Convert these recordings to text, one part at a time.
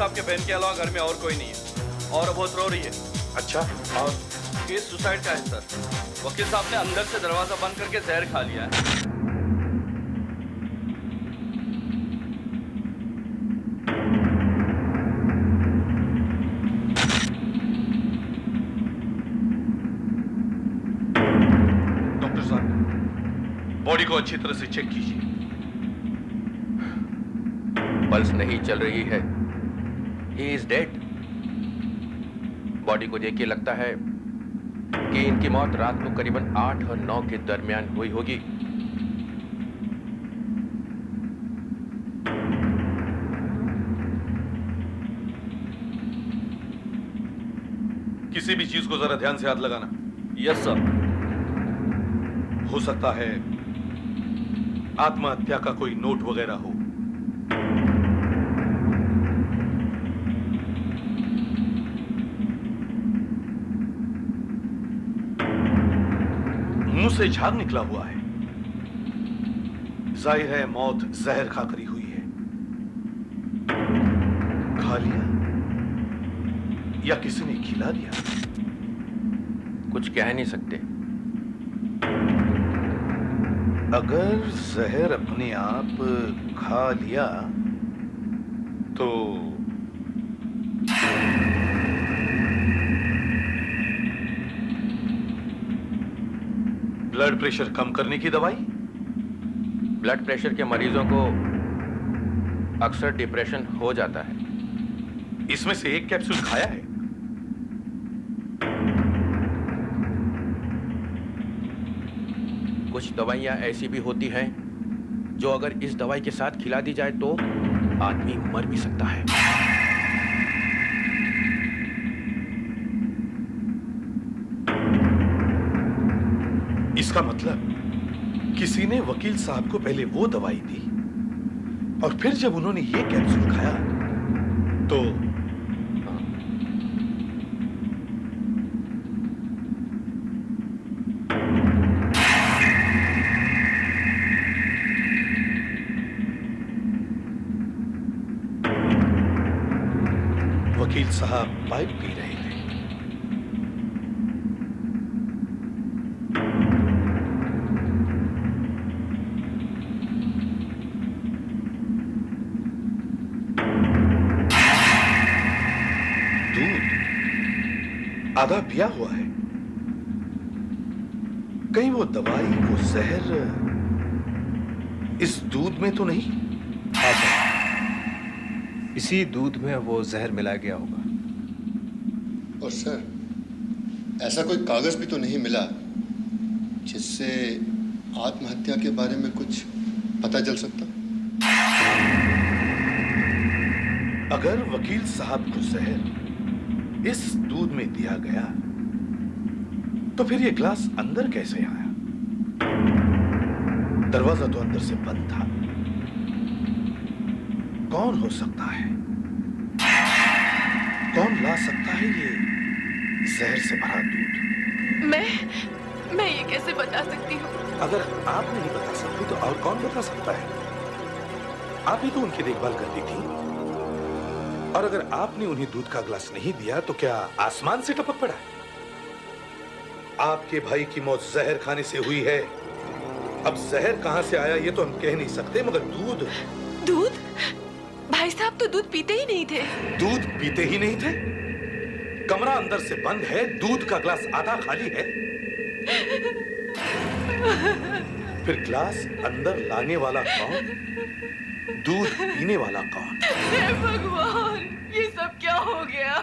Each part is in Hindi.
साहब के बहन के अलावा घर में और कोई नहीं है और बहुत रो रही है। अच्छा, और केस सुसाइड का है सर। वकील साहब ने अंदर से दरवाजा बंद करके जहर खा लिया है। डॉक्टर साहब, बॉडी को अच्छी तरह से चेक कीजिए। पल्स नहीं चल रही है। He is dead. बॉडी को देख के लगता है कि इनकी मौत रात को करीबन 8 और 9 के दरमियान हुई होगी। किसी भी चीज को जरा ध्यान से हाथ लगाना। Yes sir. हो सकता है आत्महत्या का कोई नोट वगैरह हो। मुंह से झाग निकला हुआ है। जाहिर है मौत जहर खाकर ही हुई है। खा लिया या किसी ने खिला दिया? कुछ कह नहीं सकते। अगर जहर अपने आप खा लिया तो ब्लड प्रेशर कम करने की दवाई? ब्लड प्रेशर के मरीजों को अक्सर डिप्रेशन हो जाता है। इसमें से एक कैप्सूल खाया है? कुछ दवाइयां ऐसी भी होती हैं जो अगर इस दवाई के साथ खिला दी जाए तो आदमी मर भी सकता है। इसका मतलब किसी ने वकील साहब को पहले वो दवाई दी और फिर जब उन्होंने ये कैप्सूल खाया तो वकील साहब पाइप पी रहे थे। दूध आधा पिया हुआ है। कहीं वो दवाई, वो जहर इस दूध में तो नहीं? इसी दूध में वो जहर मिला गया होगा। और सर, ऐसा कोई कागज भी तो नहीं मिला जिससे आत्महत्या के बारे में कुछ पता चल सकता? अगर वकील साहब को जहर इस दूध में दिया गया तो फिर ये ग्लास अंदर कैसे आया? दरवाजा तो अंदर से बंद था। कौन हो सकता है? कौन ला सकता है ये जहर से भरा दूध? मैं ये कैसे बता सकती हूँ? अगर आप नहीं बता सकती तो और कौन बता सकता है? आप ही तो उनकी देखभाल करती थी। और अगर आपने उन्हें दूध का गिलास नहीं दिया तो क्या आसमान से टपक पड़ा? आपके भाई की मौत जहर खाने से हुई है। अब जहर कहां से आया ये तो हम कह नहीं सकते, मगर दूध भाई साहब तो दूध पीते ही नहीं थे। दूध पीते ही नहीं थे? कमरा अंदर से बंद है, दूध का ग्लास आधा खाली है। फिर ग्लास अंदर लाने वाला कौन? दूध पीने वाला कौन? हे भगवान, ये सब क्या हो गया?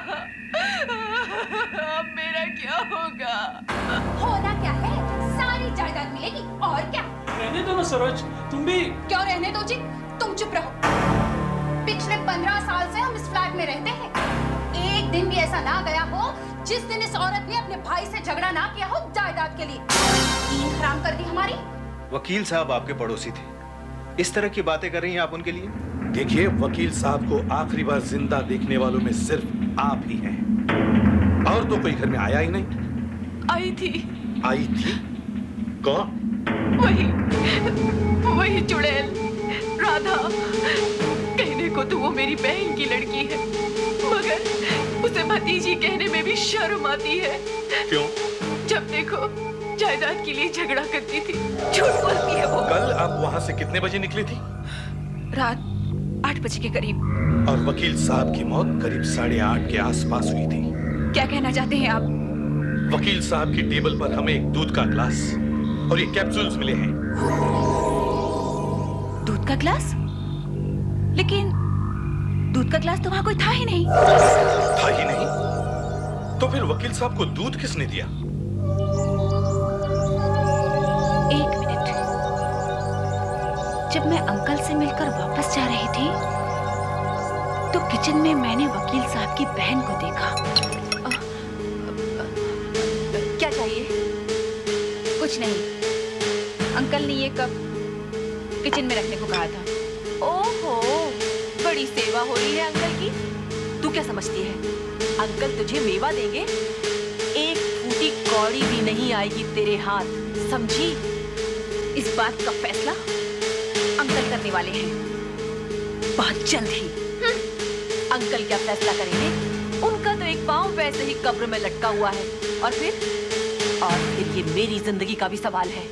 अब मेरा क्या होगा? होना क्या है? सारी जायदाद मिलेगी और क्या? रहने दो ना सरोज, तुम भी। क्यों रहने दो जी? तुम चुप रहो। पिछले 15 साल से हम इस फ्लैट में रहते हैं। एक दिन भी ऐसा ना गया हो जिस दिन इस औरत ने अपने भाई से झगड़ा ना किया हो जायदाद के लिए। नींद हराम कर दी हमारी। वकील साहब आपके पड़ोसी थे, इस तरह की बातें कर रही हैं आप उनके लिए? देखिए, वकील साहब को आखिरी बार जिंदा देखने वालों में सिर्फ आप ही हैं। और तो कोई घर में आया ही नहीं। आई थी। आई थी? कौन? वही चुड़ैल राधा। कहने को तो वो मेरी बहन की लड़की है, मगर उसे भतीजी कहने में भी शर्म आती है। क्यों? जब देखो जायदाद के लिए झगड़ा करती थी, झूठ बोलती है वो। कल आप वहां से कितने बजे निकली थी? रात 8 बजे के करीब। और वकील साहब की मौत करीब 8:30 के आसपास हुई थी। क्या कहना चाहते हैं आप? वकील साहब की टेबल पर हमें एक दूध का ग्लास और ये कैप्सूल्स मिले हैं। दूध का ग्लास? लेकिन दूध का ग्लास तो वहां कोई था ही नहीं। था ही नहीं? तो फिर वकील साहब को दूध किसने दिया? एक मिनट। जब मैं अंकल से मिलकर वापस जा रही थी तो किचन में मैंने वकील साहब की बहन को देखा। क्या चाहिए? कुछ नहीं। अंकल ने ये कप किचन में रखने को कहा था। ओहो, बड़ी सेवा हो रही है अंकल की। तू क्या समझती है अंकल तुझे मेवा देंगे? एक फूटी कौड़ी भी नहीं आएगी तेरे हाथ, समझी? इस बात का फैसला अंकल करने वाले हैं, बहुत जल्द ही। अंकल क्या फैसला करेंगे? उनका तो एक पांव वैसे ही कब्र में लटका हुआ है। और फिर ये मेरी जिंदगी का भी सवाल है।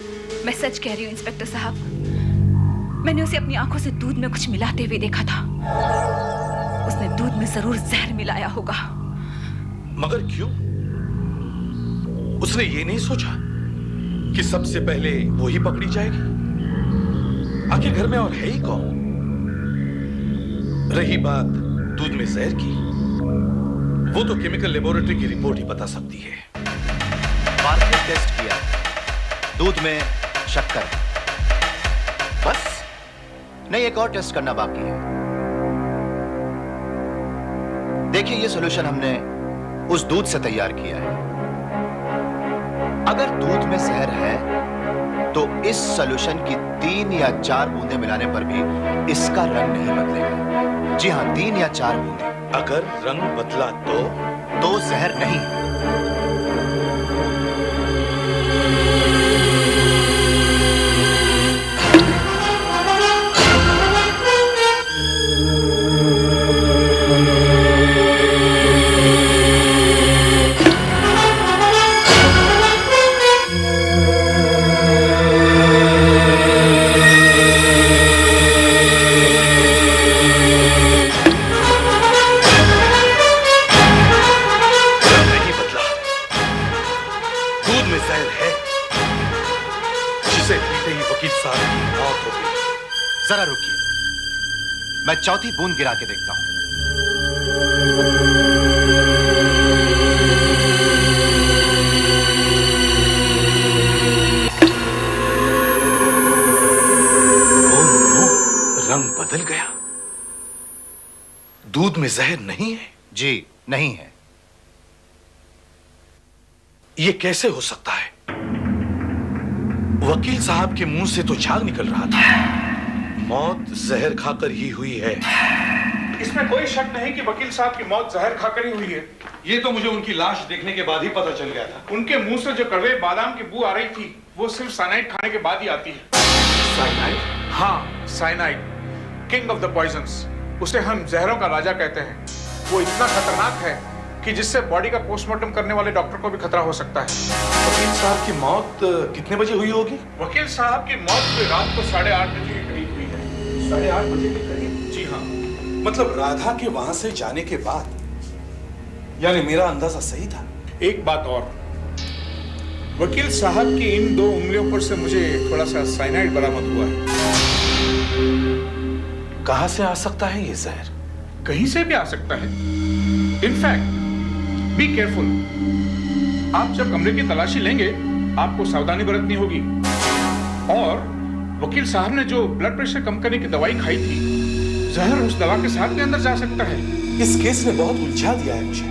मैं सच कह रही हूँ इंस्पेक्टर साहब, मैंने उसे अपनी आंखों से दूध में कुछ मिलाते हुए देखा था। उसने दूध में जरूर जहर मिलाया होगा। मगर क्यों? उसने ये नहीं सोचा कि सबसे पहले वो ही पकड़ी जाएगी? आखिर घर में और है ही कौन? रही बात दूध में जहर की, वो तो केमिकल लेबोरेटरी की रिपोर्ट ही बता सकती है। मार्केट टेस्ट किया, दूध में शक्कर है। बस? नहीं, एक और टेस्ट करना बाकी है। देखिए, ये सॉल्यूशन हमने उस दूध से तैयार किया है। अगर दूध में जहर है तो इस सॉल्यूशन की 3 या 4 बूंदें मिलाने पर भी इसका रंग नहीं बदलेगा। जी हाँ, 3 या 4 बूंदें। अगर रंग बदला तो जहर नहीं। जरा रुकिए, मैं चौथी बूंद गिरा के देखता हूं। रंग बदल गया। दूध में जहर नहीं है? जी नहीं है। ये कैसे हो सकता है? वकील साहब के मुंह से तो झाग निकल रहा था। मौत जहर खाकर ही हुई है। इसमें कोई शक नहीं कि वकील साहब की मौत जहर खाकर ही हुई है। ये तो मुझे उनकी लाश देखने के बाद ही पता चल गया था। उनके मुंह से जो कड़वे बादाम की बू आ रही थी, वो सिर्फ साइनाइड खाने के बाद ही आती है। साइनाइड? हाँ, cyanide, king of the poisons. उसे हम जहरों का राजा कहते हैं। वो इतना खतरनाक है कि जिससे बॉडी का पोस्टमार्टम करने वाले डॉक्टर को भी खतरा हो सकता है। वकील साहब की मौत कितने बजे हुई होगी? वकील साहब की मौत रात को 8:30 बजे के करीब हुई है। 8:30 बजे के करीब? जी हाँ। मतलब राधा के वहां से जाने के बाद? यानी मेरा अंदाजा सही था। एक बात और, वकील साहब की इन 2 उंगलियों पर से मुझे थोड़ा सा साइनाइड बरामद हुआ है। कहां से आ सकता है ये जहर? कहीं से भी आ सकता है। In fact be careful. आप जब कमरे की तलाशी लेंगे, आपको सावधानी बरतनी होगी। और वकील साहब ने जो ब्लड प्रेशर कम करने की दवाई खाई थी, जहर उस दवा के साथ भी अंदर जा सकता है। इस केस ने बहुत उलझा दिया है मुझे।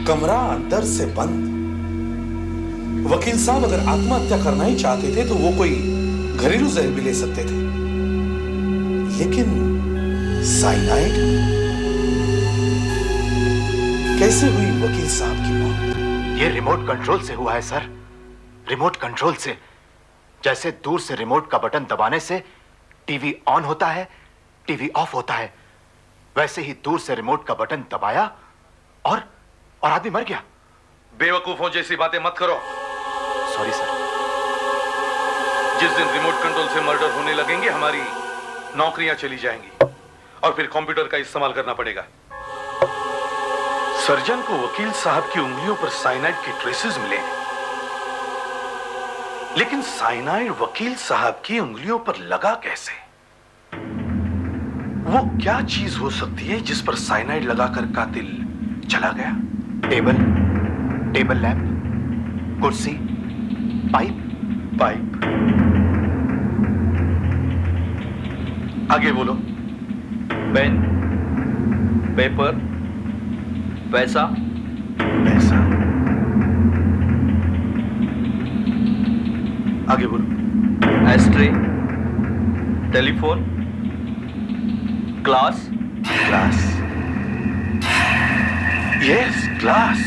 कमरा अंदर से बंद। वकील साहब अगर आत्महत्या करना ही चाहते थे तो वो कोई घरेलू जहर भी ले सकते थे, लेकिन साइनाइड? कैसे हुई वकील साहब की मौत? ये रिमोट कंट्रोल से हुआ है सर, रिमोट कंट्रोल से। जैसे दूर से रिमोट का बटन दबाने से टीवी ऑन होता है, टीवी ऑफ होता है वैसे ही दूर से रिमोट का बटन दबाया और आदमी मर गया। बेवकूफों जैसी बातें मत करो। Sorry sir. जिस दिन रिमोट कंट्रोल से मर्डर होने लगेंगे हमारी नौकरियां चली जाएंगी और फिर कंप्यूटर का इस्तेमाल करना पड़ेगा। सर्जन को वकील साहब की उंगलियों पर साइनाइड के ट्रेसेस मिले, लेकिन साइनाइड वकील साहब की उंगलियों पर लगा कैसे? वो क्या चीज हो सकती है जिस पर साइनाइड लगाकर कातिल चला गया? टेबल लैंप, कुर्सी, पाइप। आगे बोलो। पेन, पेपर, पैसा। आगे बोलो। Ashtray, telephone, glass. Glass. Yes, glass.